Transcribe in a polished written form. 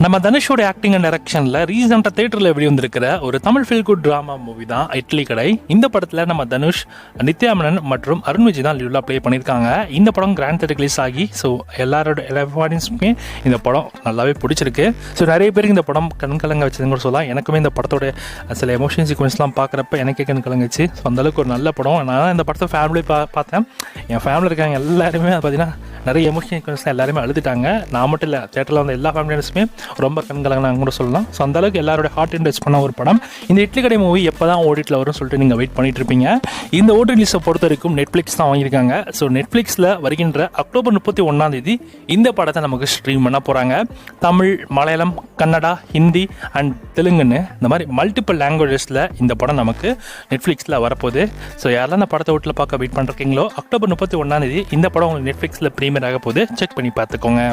நம்ம தனுஷோட acting and டைரக்ஷனில் ரீசெண்டாக தேட்டரில் வெளிவந்திருக்கிற ஒரு Tamil feel good drama movie தான் இட்லி கடை. இந்த படத்தில் நம்ம தனுஷ், நித்யா மேனன் மற்றும் அருண் விஜய் தான் லீவ்லாக ப்ளே பண்ணியிருக்காங்க. இந்த படம் கிராண்ட் தேட்டர் ரிலீஸ் ஆகி எல்லா ஆடியன்ஸுமே இந்த படம் நல்லாவே பிடிச்சிருக்கு. நிறைய பேருக்கு இந்த படம் கண்கலங்க வச்சதுன்னு கூட சொல்லலாம். எனக்குமே இந்த படத்தோட சில எமோஷன் சீக்வன்ஸ்லாம் பார்க்குறப்ப எனக்கே கண்கலங்குச்சு. அந்தளவுக்கு ஒரு நல்ல படம். நான் இந்த படத்தை ஃபேமிலி பார்த்தேன். என் ஃபேமிலி இருக்காங்க எல்லாருமே பார்த்தீங்கன்னா நிறைய எமோஷன் சீக்வன்ஸ்லாம் எல்லாருமே அழுதுட்டாங்க. நான் மட்டும் இல்லை, தேட்டரில் வந்து எல்லா ஃபேமிலியர்ஸுமே ரொம்ப கண்கலங்கன்னு கூட சொல்லலாம். அந்தளவுக்கு எல்லாரோட ஹார்ட் டச் பண்ண ஒரு படம். இந்த இட்லி கடை மூவி எப்போ தான் ஓடிடியில் வரும்னு சொல்லிட்டு நீங்கள் வெயிட் பண்ணிட்டு இருப்பீங்க. இந்த ஓடி ரிலீஸை பொறுத்த வரைக்கும் நெட்ஃப்ளிக்ஸ் தான் வாங்கியிருக்காங்க. நெட்ஃப்ளிக்ஸில் வருகின்ற அக்டோபர் 31 இந்த படத்தை நமக்கு ஸ்ட்ரீம் பண்ண போகிறாங்க. தமிழ், மலையாளம், கன்னடா, ஹிந்தி அண்ட் தெலுங்குன்னு இந்த மாதிரி மல்டிபிள் லாங்குவேஜஸில் இந்த படம் நமக்கு நெட்ஃப்ளிக்ஸில் வரப்போகுது. யாரெல்லாம் இந்த படத்தை வீட்டில் பார்க்க வெயிட் பண்ணிருக்கீங்களோ, அக்டோபர் 31 இந்த படம் உங்களுக்கு நெட்ஃப்ளிக்ஸில் ப்ரீமியர் ஆக போகுது. செக் பண்ணி பார்த்துக்கோங்க.